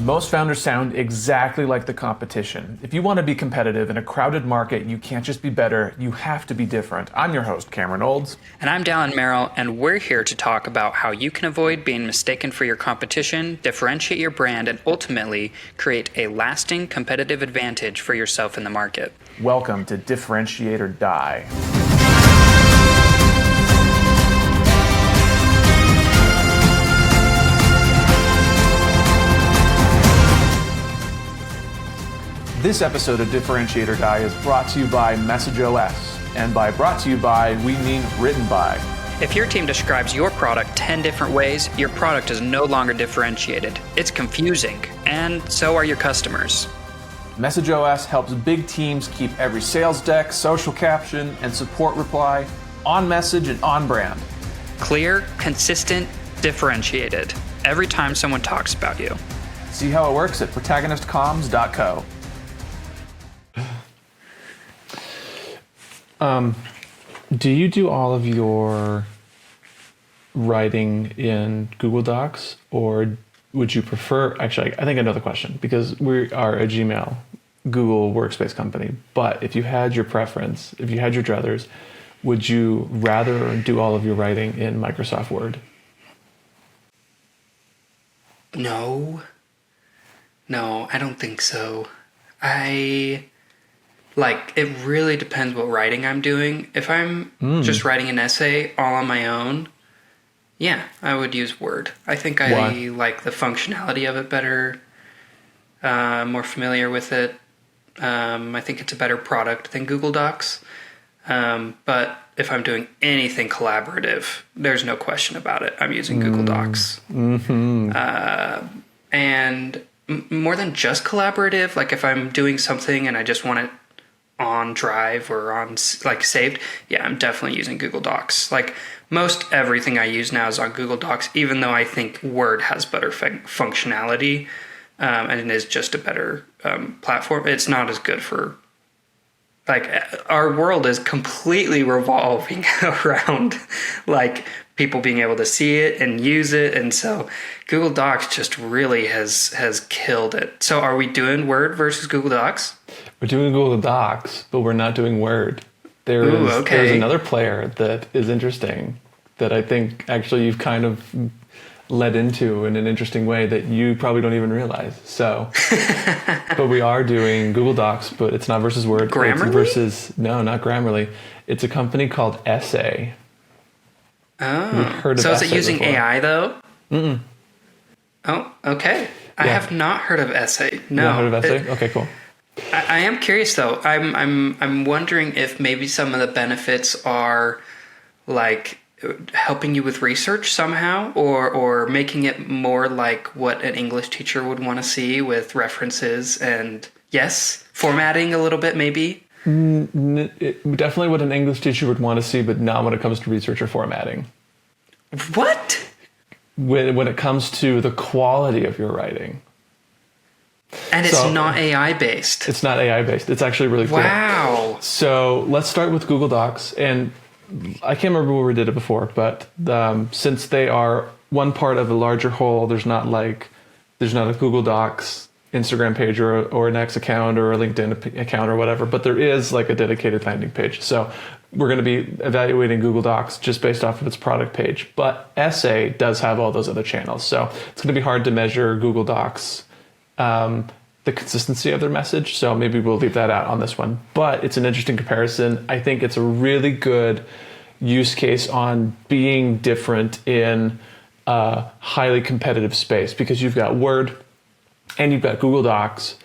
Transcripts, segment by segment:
Most founders sound exactly like the competition. If you want to be competitive in a crowded market, you can't just be better, you have to be different. I'm your host, Cameron Olds. And I'm Dallin Merrill, and we're here to talk about how you can avoid being mistaken for your competition, differentiate your brand, and ultimately create a lasting competitive advantage for yourself in the market. Welcome to Differentiate or Die. This episode of Differentiate or Die is brought to you by MessageOS. And by brought to you by, we mean written by. If your team describes your product 10 different ways, your product is no longer differentiated. It's confusing, and so are your customers. MessageOS helps big teams keep every sales deck, social caption, and support reply on message and on brand. Clear, consistent, differentiated. Every time someone talks about you. See how it works at protagonistcomms.co. Do you do all of your writing in Google Docs, or would you prefer, actually, I think I know the question, because we are a Gmail, Google Workspace company, but if you had your preference, if you had your druthers, would you rather do all of your writing in Microsoft Word? No, I don't think so. It really depends what writing I'm doing. If I'm just writing an essay all on my own, yeah, I would use Word. I think I like the functionality of it better, more familiar with it. I think it's a better product than Google Docs. But if I'm doing anything collaborative, there's no question about it. I'm using Google Docs. Mm-hmm. And more than just collaborative, like if I'm doing something and I just want it on Drive or on saved, yeah, I'm definitely using Google Docs. Like most everything I use now is on Google Docs, even though I think Word has better functionality and it is just a better platform. It's not as good for, our world is completely revolving around people being able to see it and use it, and so Google Docs just really has killed it. So are we doing Word versus Google Docs? We're doing Google Docs, but we're not doing Word. There's another player that is interesting that I think actually you've kind of led into in an interesting way that you probably don't even realize. So, but we are doing Google Docs, but it's not versus Word. Grammarly? No, not Grammarly. It's a company called Essay. Oh, heard of so is it Essay using before? AI though? Mm-mm. Oh, okay. I have not heard of Essay. No. You haven't heard of Essay? Okay, cool. I am curious though. I'm wondering if maybe some of the benefits are like helping you with research somehow, or making it more like what an English teacher would want to see with references and formatting a little bit maybe. Definitely what an English teacher would want to see, but not when it comes to research or formatting. What? When it comes to the quality of your writing. And it's not AI based. It's not AI based. It's actually really cool. Wow. So let's start with Google Docs. And I can't remember where we did it before, but since they are one part of a larger whole, there's not a Google Docs Instagram page or an X account or a LinkedIn account or whatever, but there is like a dedicated landing page. So we're going to be evaluating Google Docs just based off of its product page. But Essay does have all those other channels. So it's going to be hard to measure Google Docs, the consistency of their message. So maybe we'll leave that out on this one. But it's an interesting comparison. I think it's a really good use case on being different in a highly competitive space, because you've got Word and you've got Google Docs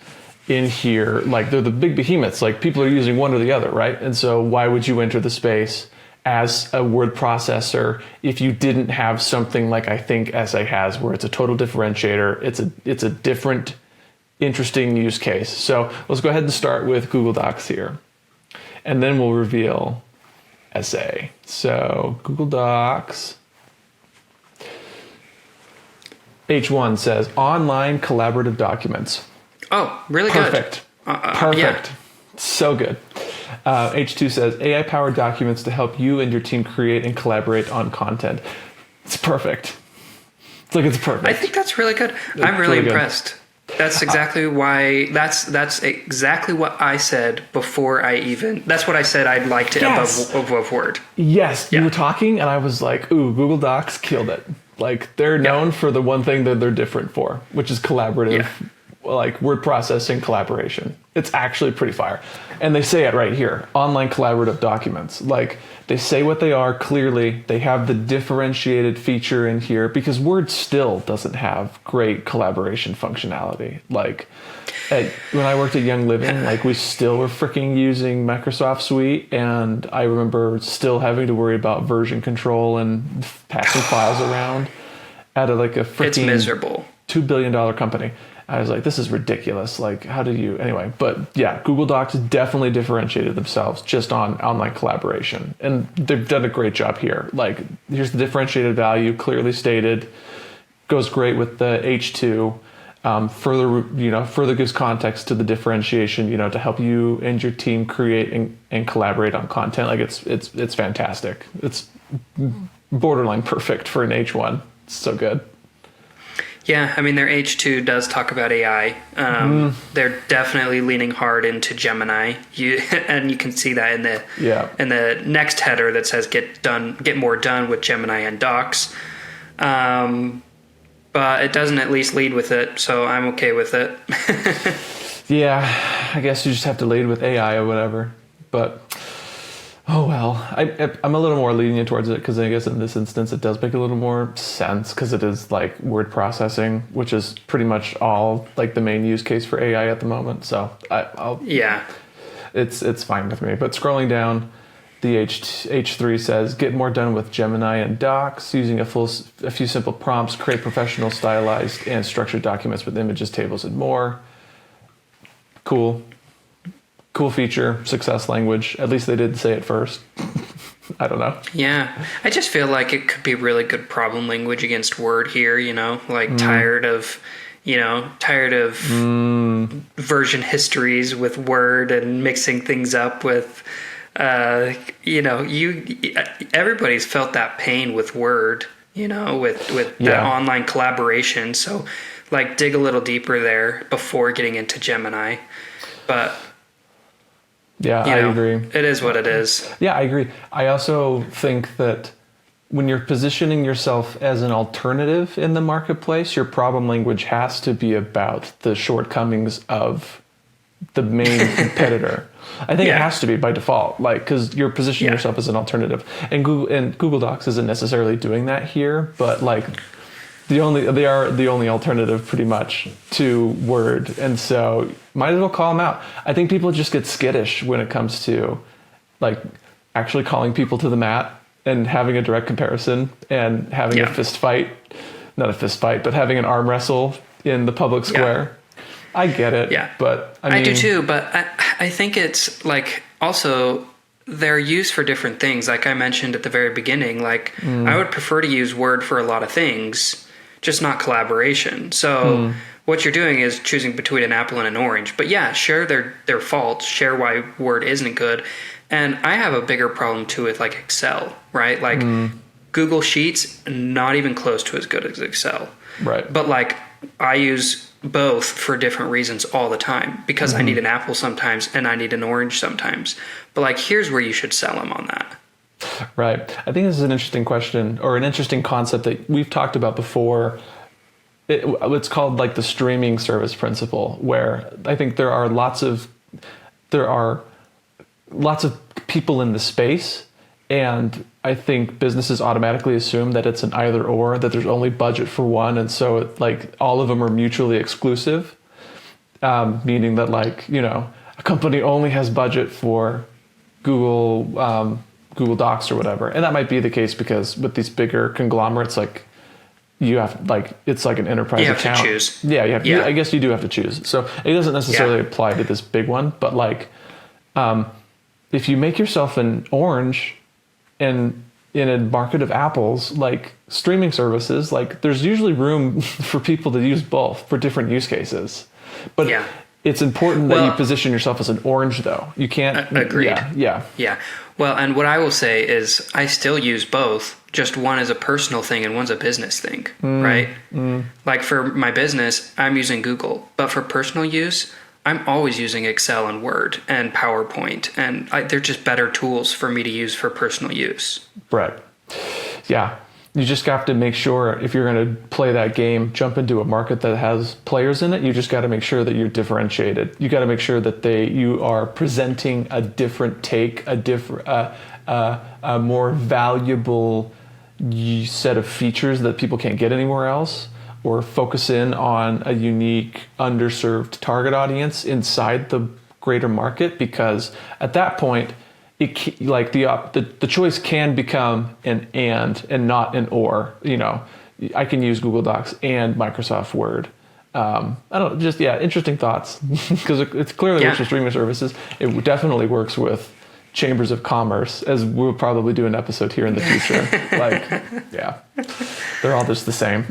in here. Like they're the big behemoths. Like people are using one or the other, right? And so why would you enter the space as a word processor if you didn't have something like I think Essay has, where it's a total differentiator? It's a different, interesting use case. So let's go ahead and start with Google Docs here, and then we'll reveal Essay. So Google Docs. H1 says online collaborative documents. Oh, really Perfect. good. Perfect. Yeah. So good. H2 says AI-powered documents to help you and your team create and collaborate on content. It's perfect. It's perfect. I think that's really good. I'm really impressed. that's exactly why. That's exactly what I said before I even. That's what I said I'd like to above Word. Yes, you Yeah. were talking, and I was like, "Ooh, Google Docs killed it." Like they're known for the one thing that they're different for, which is collaborative, like word processing collaboration. It's actually pretty fire, and they say it right here: online collaborative documents. Like they say what they are clearly. They have the differentiated feature in here because Word still doesn't have great collaboration functionality. Like when I worked at Young Living, like we still were freaking using Microsoft Suite, and I remember still having to worry about version control and passing files around at a freaking It's miserable. $2 billion company. I was like, this is ridiculous. Like, how do you, anyway, but yeah, Google Docs definitely differentiated themselves just on online collaboration. And they've done a great job here. Like, here's the differentiated value, clearly stated, goes great with the H2. Further gives context to the differentiation, to help you and your team create and collaborate on content. Like it's fantastic. It's borderline perfect for an H1. It's so good. Yeah, I mean their H2 does talk about AI. They're definitely leaning hard into Gemini. And you can see that in the next header that says get more done with Gemini and Docs. But it doesn't at least lead with it, so I'm okay with it. Yeah, I guess you just have to lead with AI or whatever. But oh well, I'm a little more lenient towards it because I guess in this instance it does make a little more sense because it is like word processing, which is pretty much all like the main use case for AI at the moment. So it's fine with me. But scrolling down, the H3 says, get more done with Gemini and Docs using a few simple prompts, create professional, stylized, and structured documents with images, tables, and more. Cool feature, success language. At least they did say it first. I don't know. Yeah. I just feel like it could be really good problem language against Word here, tired of version histories with Word and mixing things up with everybody's felt that pain with Word, with that online collaboration. So like dig a little deeper there before getting into Gemini. But yeah, I agree. It is what it is. Yeah, I agree. I also think that when you're positioning yourself as an alternative in the marketplace, your problem language has to be about the shortcomings of the main competitor. I think it has to be by default, like because you're positioning yourself as an alternative, and Google Docs isn't necessarily doing that here, but like they are the only alternative pretty much to Word, and so might as well call them out. I think people just get skittish when it comes to like actually calling people to the mat and having a direct comparison and having a fist fight, not a fist fight, but having an arm wrestle in the public square. Yeah. I get it, but I mean, I do too, but I think it's like also they're used for different things. Like I mentioned at the very beginning, like I would prefer to use Word for a lot of things, just not collaboration. So what you're doing is choosing between an apple and an orange. But yeah, share their faults, share why Word isn't good. And I have a bigger problem too with like Excel, right? Like Google Sheets, not even close to as good as Excel. Right. But like I use both for different reasons all the time because I need an apple sometimes and I need an orange sometimes. But like, here's where you should sell them on that. Right. I think this is an interesting question or an interesting concept that we've talked about before. It's called like the streaming service principle, where I think there are lots of people in the space, and I think businesses automatically assume that it's an either or, that there's only budget for one, and so like all of them are mutually exclusive, meaning that like a company only has budget for Google Docs or whatever, and that might be the case because with these bigger conglomerates, like you have like it's like an enterprise account. You have to choose. Yeah, you have. Yeah. I guess you do have to choose. So it doesn't necessarily apply to this big one, but like if you make yourself an orange and in a market of apples, like streaming services, like there's usually room for people to use both for different use cases. But It's important that you Well, position yourself as an orange, though. You can't. Agreed. Yeah. Yeah. Well, and what I will say is I still use both. Just one is a personal thing and one's a business thing, right? Like for my business, I'm using Google, but for personal use, I'm always using Excel and Word and PowerPoint, and they're just better tools for me to use for personal use. Right. Yeah. You just have to make sure if you're going to play that game, jump into a market that has players in it. You just got to make sure that you're differentiated. You got to make sure that you are presenting a different take, a more valuable set of features that people can't get anywhere else, or focus in on a unique, underserved target audience inside the greater market. Because at that point, the choice can become an and not an or. I can use Google Docs and Microsoft Word. Interesting thoughts, because it clearly works with streaming services. It definitely works with chambers of commerce, as we'll probably do an episode here in the future. They're all just the same.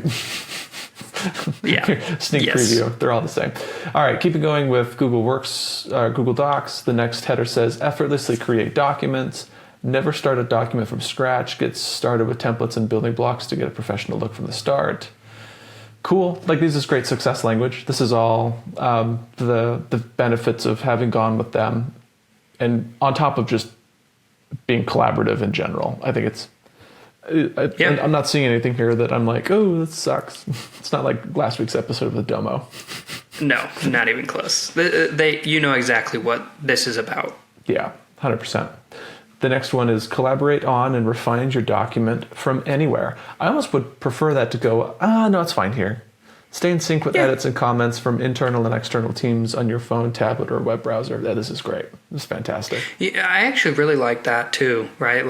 Sneak preview. They're all the same. All right, keep it going with Google Works, Google Docs. The next header says, effortlessly create documents. Never start a document from scratch. Get started with templates and building blocks to get a professional look from the start. Cool. This is great success language. This is all the benefits of having gone with them, and on top of just being collaborative in general. I think it's. I'm not seeing anything here that I'm like, oh, that sucks. It's not like last week's episode of the Domo. No, not even close. You know exactly what this is about. Yeah, 100%. The next one is collaborate on and refine your document from anywhere. I almost would prefer that to go, no, it's fine here. Stay in sync with edits and comments from internal and external teams on your phone, tablet, or web browser. This is great. This is fantastic. Yeah, I actually really like that too, right?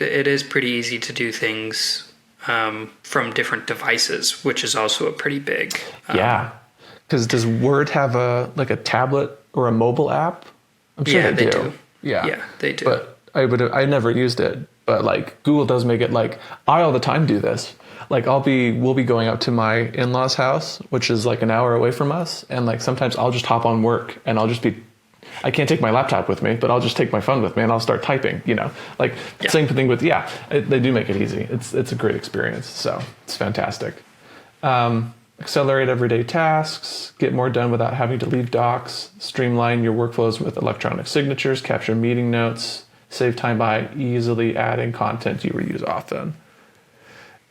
It is pretty easy to do things from different devices, which is also a pretty big. Because does Word have a tablet or a mobile app? I'm sure they do. Yeah, they do. But I never used it. But Google does make it I all the time do this. We'll be going up to my in-laws' house, which is an hour away from us, and sometimes I'll just hop on work and I can't take my laptop with me, but I'll just take my phone with me and I'll start typing, Same thing with, they do make it easy. It's a great experience. So it's fantastic. Accelerate everyday tasks, get more done without having to leave docs, streamline your workflows with electronic signatures, capture meeting notes, save time by easily adding content you reuse often.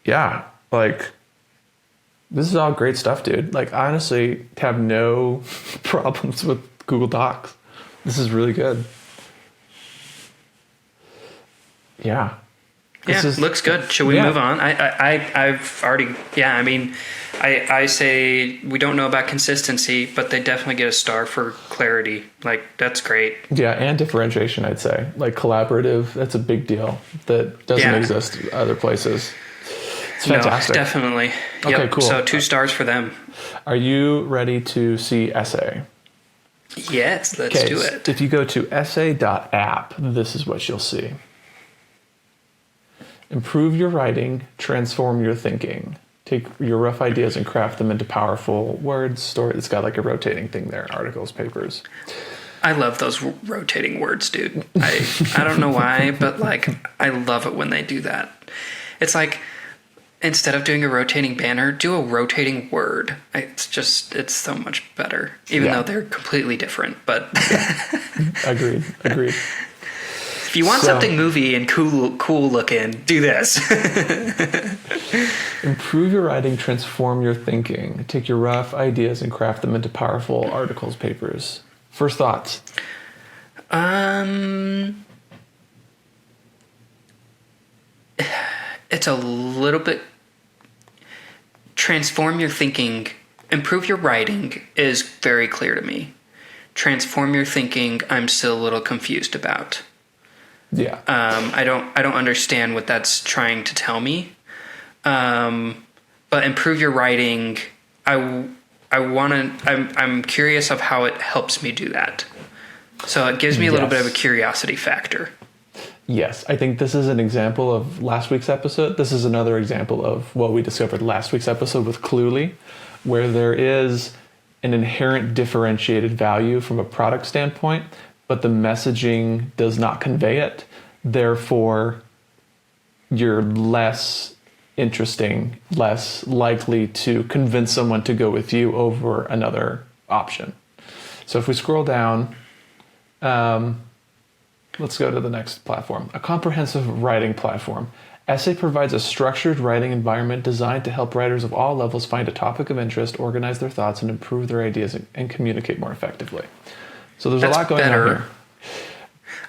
Yeah. This is all great stuff, dude. Honestly, have no problems with Google Docs. This is really good. Yeah. Looks good. Should we move on? I've already, I say we don't know about consistency, but they definitely get a star for clarity. That's great. Yeah, and differentiation, I'd say. Collaborative, that's a big deal that doesn't exist other places. It's fantastic. No, definitely. Okay, cool. So 2 stars for them. Are you ready to see essay? Yes, let's do it. If you go to essay.app, this is what you'll see. Improve your writing, transform your thinking. Take your rough ideas and craft them into powerful words, story. It's got a rotating thing there, articles, papers. I love those rotating words, dude. I don't know why, but I love it when they do that. It's instead of doing a rotating banner, do a rotating word. It's so much better, even though they're completely different. But Agreed. If you want something movie and cool looking, do this. Improve your writing, transform your thinking. Take your rough ideas and craft them into powerful articles, papers. First thoughts? It's a little bit. Transform your thinking. Improve your writing is very clear to me. Transform your thinking, I'm still a little confused about. Yeah. I don't understand what that's trying to tell me. But improve your writing, I'm curious of how it helps me do that. So it gives me a little bit of a curiosity factor. Yes, I think this is an example of last week's episode. This is another example of what we discovered last week's episode with Cluely, where there is an inherent differentiated value from a product standpoint, but the messaging does not convey it. Therefore, you're less interesting, less likely to convince someone to go with you over another option. So if we scroll down, let's go to the next platform. A comprehensive writing platform. Essay provides a structured writing environment designed to help writers of all levels find a topic of interest, organize their thoughts, and improve their ideas and communicate more effectively. So there's a lot going on here.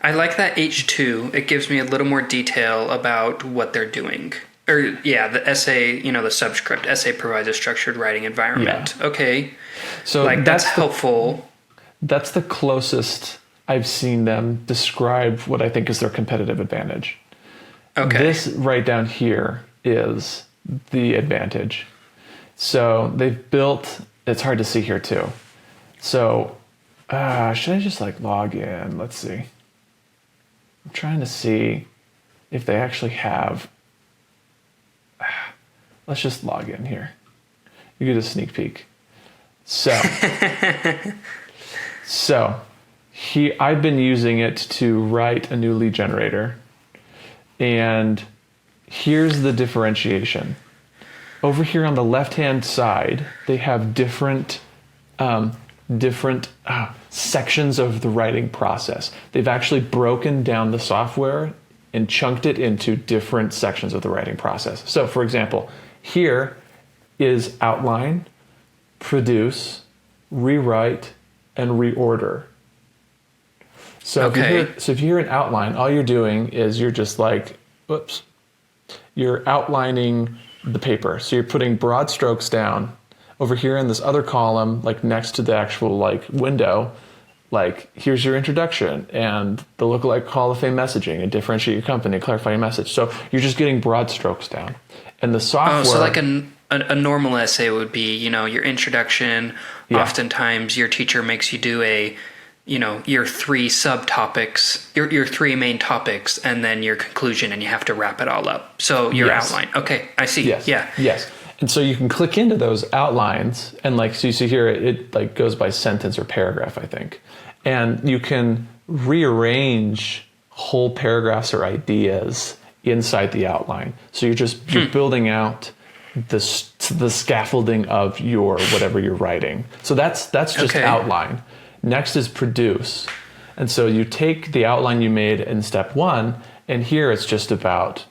I like that H2. It gives me a little more detail about what they're doing. Or, yeah, the essay, the subscript. Essay provides a structured writing environment. Yeah. Okay. So that's helpful. That's the closest I've seen them describe what I think is their competitive advantage. Okay. This right down here is the advantage. So they've built, it's hard to see here too. So should I just log in? Let's see. I'm trying to see if they actually have, let's just log in here. You get a sneak peek. So, I've been using it to write a new lead generator. And here's the differentiation. Over here on the left-hand side, they have different sections of the writing process. They've actually broken down the software and chunked it into different sections of the writing process. So, for example, here is outline, produce, rewrite, and reorder. So if you hear an outline, all you're doing is you're just you're outlining the paper. So you're putting broad strokes down. Over here in this other column, next to the actual window, here's your introduction and the lookalike Hall of Fame messaging and differentiate your company, clarify your message. So you're just getting broad strokes down. And the software... Oh, so a normal essay would be, your introduction. Yeah. Oftentimes your teacher makes you do your three subtopics, your three main topics, and then your conclusion, and you have to wrap it all up. So your outline. Okay, I see. Yes. Yeah. Yes. And so you can click into those outlines, and so you see here, it goes by sentence or paragraph, I think. And you can rearrange whole paragraphs or ideas inside the outline. So you're building out the scaffolding of your whatever you're writing. So that's just outline. Next is produce. And so you take the outline you made in step one, and here it's just about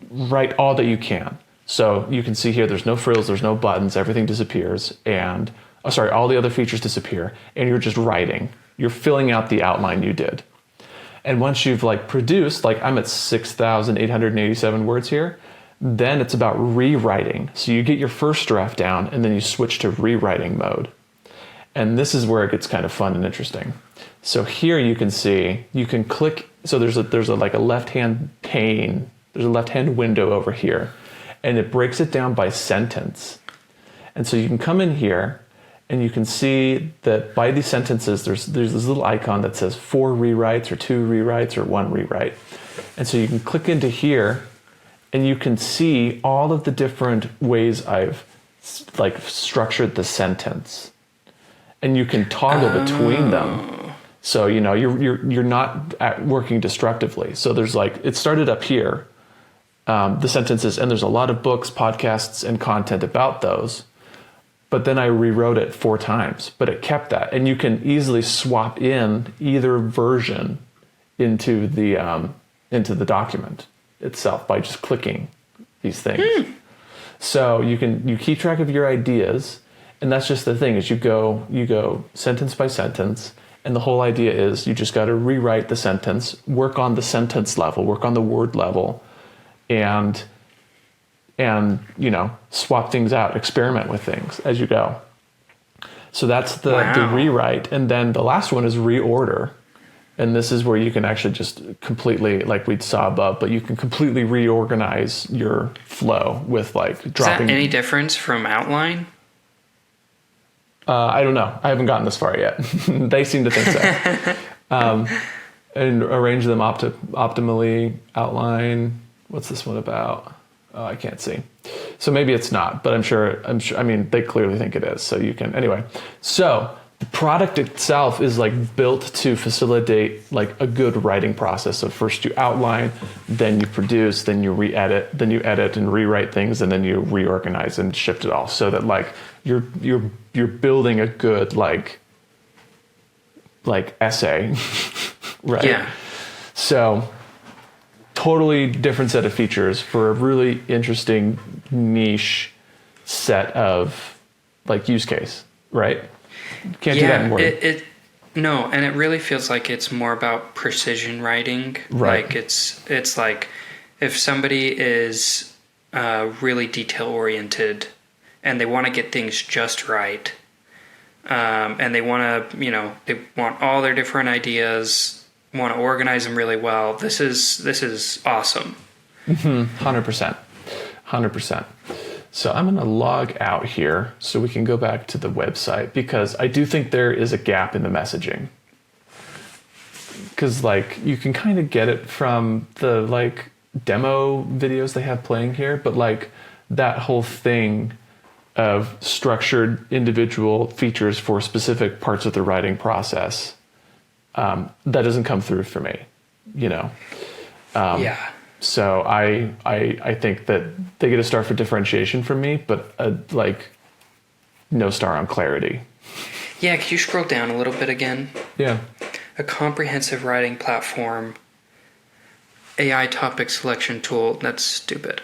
write all that you can. So you can see here there's no frills, there's no buttons, everything disappears, and all the other features disappear, and you're just writing. You're filling out the outline you did. And once you've produced, I'm at 6,887 words here, then it's about rewriting. So you get your first draft down, and then you switch to rewriting mode. And this is where it gets kind of fun and interesting. So here you can see, you can click, so there's a left-hand pane, there's a left-hand window over here, and it breaks it down by sentence. And so you can come in here, and you can see that by these sentences, there's this little icon that says 4 rewrites, or 2 rewrites, or 1 rewrite. And so you can click into here, and you can see all of the different ways I've structured the sentence. And you can toggle between them. So, you're not working destructively. So there's it started up here, the sentences, and there's a lot of books, podcasts, and content about those. But then I rewrote it 4 times, but it kept that. And you can easily swap in either version into the document itself by just clicking these things. So you keep track of your ideas. And that's just the thing, is you go sentence by sentence, and the whole idea is you just got to rewrite the sentence, work on the sentence level, work on the word level, and swap things out, experiment with things as you go. So that's the rewrite. And then the last one is reorder. And this is where you can actually just completely, like we saw above, but you can completely reorganize your flow with dropping. Is that any difference from outline? I don't know. I haven't gotten this far yet. They seem to think so. And arrange them optimally, outline. What's this one about? Oh, I can't see. So maybe it's not, but I'm sure, I mean, they clearly think it is. So you can, anyway. So the product itself is like built to facilitate like a good writing process. So first you outline, then you produce, then you re-edit, then you edit and rewrite things, and then you reorganize and shift it all, so that like you're building a good like essay, right? Yeah. So totally different set of features for a really interesting niche set of like use case, right? Can't do that in Word. No, and it really feels like it's more about precision writing. Right. Like it's like if somebody is really detail oriented and they want to get things just right, and they want to, they want all their different ideas, want to organize them really well. This is awesome. 100%. 100%. So I'm going to log out here so we can go back to the website, because I do think there is a gap in the messaging. Because like you can kind of get it from the like demo videos they have playing here, but like that whole thing of structured individual features for specific parts of the writing process, that doesn't come through for me, Yeah. So I think that they get a star for differentiation from me, but like no star on clarity. Yeah, could you scroll down a little bit again? Yeah. A comprehensive writing platform. AI topic selection tool. That's stupid.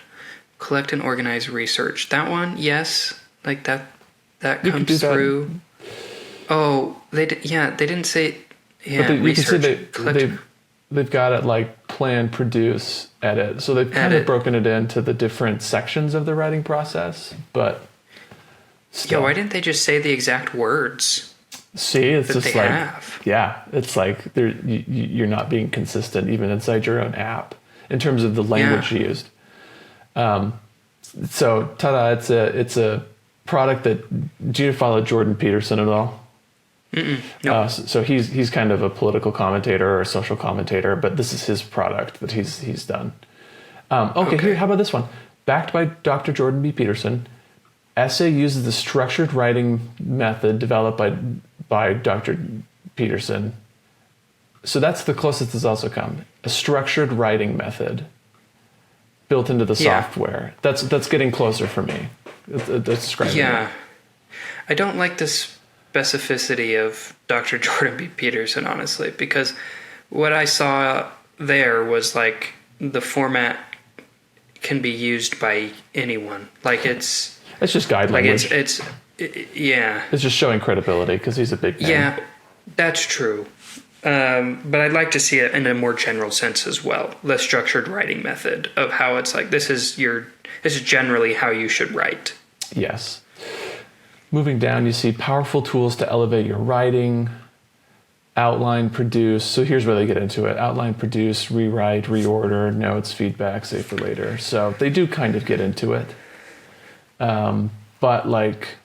Collect and organize research. That one, yes. Like that You can do comes that. through. Oh, they didn't say. Yeah, But you can see research. they've got it like plan, produce, edit. So they've kind of Edit. broken it into the different sections of the writing process. But still, Yeah, why didn't they just say the exact words see, it's that just they like have? yeah, it's like you're not being consistent even inside your own app in terms of the language used. So ta-da! It's a product that, do you follow Jordan Peterson at all? No. So he's kind of a political commentator or a social commentator, but this is his product that he's done. Okay, here, how about this one? Backed by Dr. Jordan B. Peterson, Essay uses the structured writing method developed by Dr. Peterson. So that's the closest it's also come. A structured writing method built into the Yeah. software. That's getting closer for me. That's describing it. Yeah. I don't like the specificity of Dr. Jordan B. Peterson, honestly, because what I saw there was like the format can be used by anyone. Like it's It's just guide like language. yeah. It's just showing credibility because he's a big name. Yeah, that's true. But I'd like to see it in a more general sense as well. The structured writing method of how it's like this is generally how you should write. Yes. Moving down, you see powerful tools to elevate your writing, outline, produce. So here's where they get into it. Outline, produce, rewrite, reorder, notes, feedback, save for later. So they do kind of get into it. But like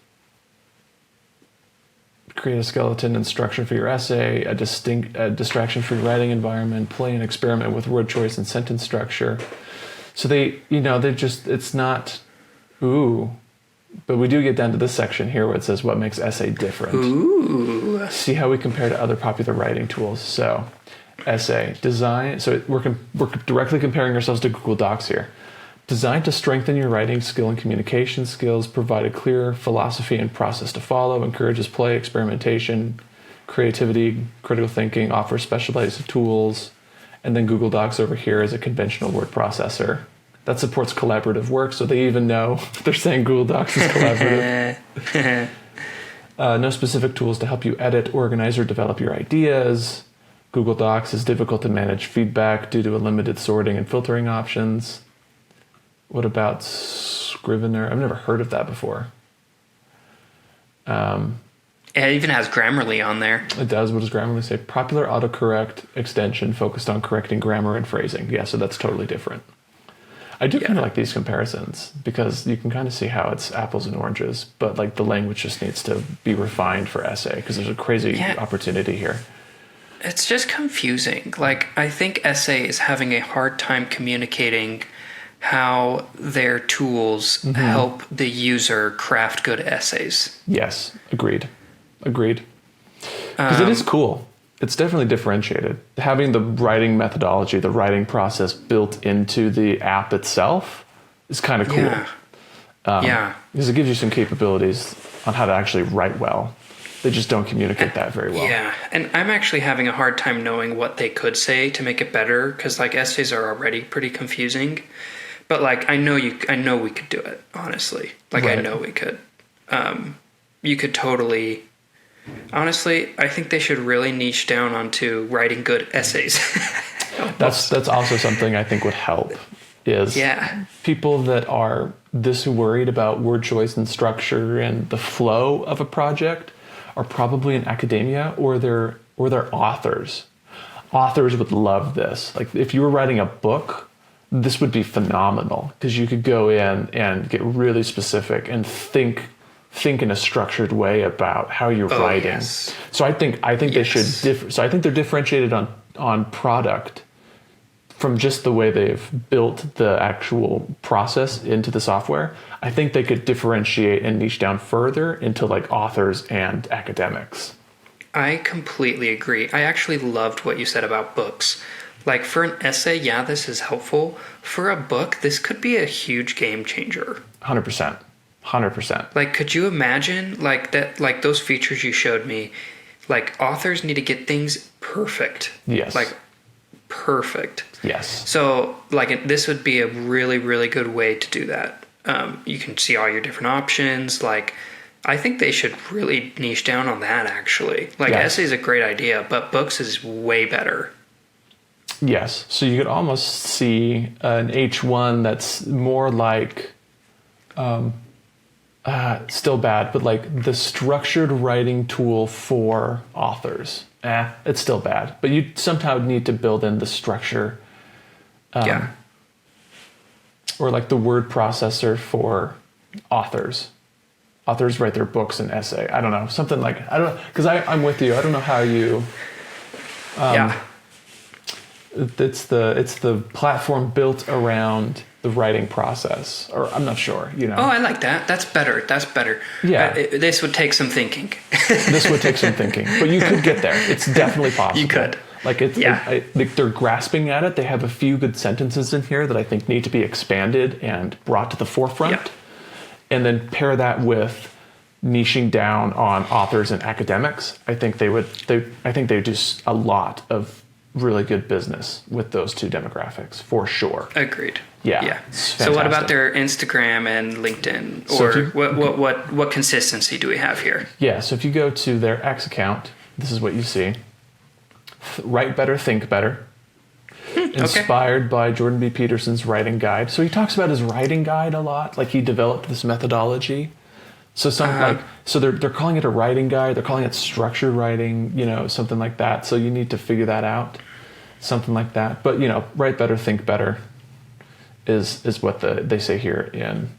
create a skeleton and structure for your essay, a distraction-free writing environment, play and experiment with word choice and sentence structure. So it's not, but we do get down to this section here where it says what makes essay different. Ooh. See how we compare to other popular writing tools. So essay, design, so we're directly comparing ourselves to Google Docs here. Designed to strengthen your writing skill and communication skills, provide a clear philosophy and process to follow, encourages play, experimentation, creativity, critical thinking, offers specialized tools, and then Google Docs over here is a conventional word processor that supports collaborative work, so they even know they're saying Google Docs is collaborative. No specific tools to help you edit, organize, or develop your ideas. Google Docs is difficult to manage feedback due to a limited sorting and filtering options. What about Scrivener? I've never heard of that before. It even has Grammarly on there. It does. What does Grammarly say? Popular autocorrect extension focused on correcting grammar and phrasing. Yeah, so that's totally different. I do kind of like these comparisons because you can kind of see how it's apples and oranges, but like the language just needs to be refined for essay because there's a crazy opportunity here. It's just confusing. Like, I think essay is having a hard time communicating how their tools help the user craft good essays. Yes, agreed. Because it is cool. It's definitely differentiated. Having the writing methodology, the writing process built into the app itself is kind of cool. Because it gives you some capabilities on how to actually write well. They just don't communicate that very well. Yeah, and I'm actually having a hard time knowing what they could say to make it better, because like essays are already pretty confusing. But like I know we could do it, honestly. Like Right. I know we could. You could totally. Honestly, I think they should really niche down onto writing good essays. That's also something I think would help. Is people that are this worried about word choice and structure and the flow of a project are probably in academia or they're authors. Authors would love this. Like if you were writing a book, this would be phenomenal because you could go in and get really specific and think in a structured way about how you're writing. Yes. So I think they should so I think they're differentiated on product from just the way they've built the actual process into the software. I think they could differentiate and niche down further into like authors and academics. I completely agree. I actually loved what you said about books. Like for an essay, yeah, this is helpful. For a book, this could be a huge game changer. 100%. Like, could you imagine like that, like those features you showed me, like authors need to get things perfect. Yes. Like perfect. Yes. So like this would be a really, really good way to do that. You can see all your different options. Like, I think they should really niche down on that actually. Like essay is a great idea, but books is way better. Yes. So you could almost see an H1 that's more like, still bad, but like the structured writing tool for authors. It's still bad, but you somehow need to build in the structure. Or like the word processor for authors. Authors write their books and essay. I don't know, something like, I don't know, because I'm with you. I don't know how you. It's the platform built around the writing process, or I'm not sure. You know. Oh, I like that. That's better. Yeah. This would take some thinking. This would take some thinking, but you could get there. It's definitely possible. You could. Like like they're grasping at it. They have a few good sentences in here that I think need to be expanded and brought to the forefront. Yeah. And then pair that with niching down on authors and academics. I think they would do a lot of really good business with those two demographics for sure. Agreed. Yeah. So what about their Instagram and LinkedIn? Or what consistency do we have here? Yeah. So if you go to their X account, this is what you see. Write better, think better. Inspired by Jordan B. Peterson's writing guide. So he talks about his writing guide a lot. Like he developed this methodology. So they're calling it a writing guide. They're calling it structured writing, something like that. So you need to figure that out, something like that. But write better, think better is what they say here in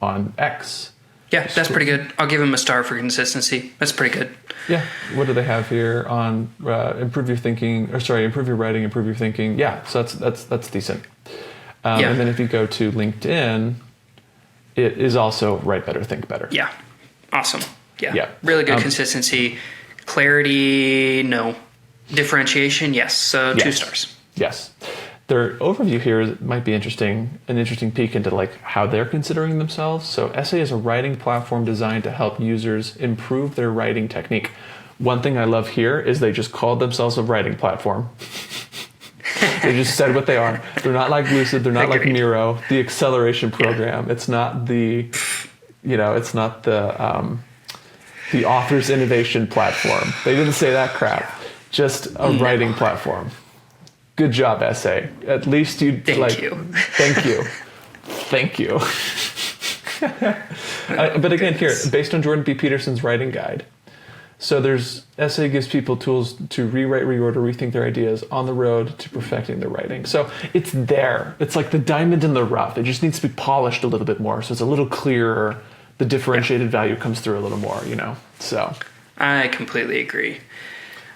on X. Yeah, that's pretty good. I'll give him a star for consistency. That's pretty good. Yeah. What do they have here on improve your writing, improve your thinking? Yeah. So that's decent. And then if you go to LinkedIn, it is also write better, think better. Yeah. Awesome. Yeah. Really good consistency. Clarity, no. Differentiation, yes. So 2 stars. Yes. Their overview here might be interesting, an interesting peek into like how they're considering themselves. So Essay is a writing platform designed to help users improve their writing technique. One thing I love here is they just called themselves a writing platform. They just said what they are. They're not like Lucid. They're not like Miro, the acceleration program. It's not the author's innovation platform. They didn't say that crap. Just a writing platform. Good job, Essay. At least Thank you. Thank you. Thank you. But again, here, based on Jordan B. Peterson's writing guide. So Essay gives people tools to rewrite, reorder, rethink their ideas on the road to perfecting their writing. So it's there. It's like the diamond in the rough. It just needs to be polished a little bit more. So it's a little clearer. The differentiated value comes through a little more, So I completely agree.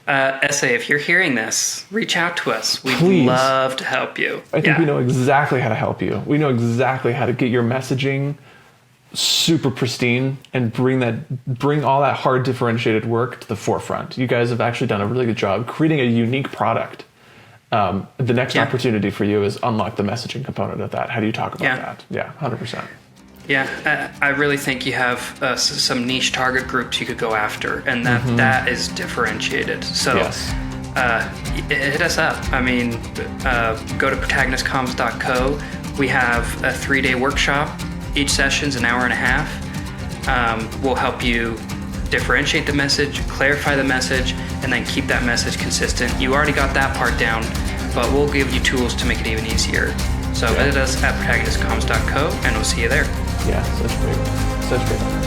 Essay, if you're hearing this, reach out to us. We'd Please. love to help you. I think we know exactly how to help you. We know exactly how to get your messaging super pristine and bring all that hard differentiated work to the forefront. You guys have actually done a really good job creating a unique product. The next opportunity for you is unlock the messaging component of that. How do you talk about that? Yeah, 100%. Yeah, I really think you have some niche target groups you could go after, and that is differentiated. So hit us up. I mean, go to protagonistcomms.co. We have a 3-day workshop. Each session's an hour and a half. We'll help you differentiate the message, clarify the message, and then keep that message consistent. You already got that part down, but we'll give you tools to make it even easier. So visit us at protagonistcomms.co, and we'll see you there. Yeah, such great.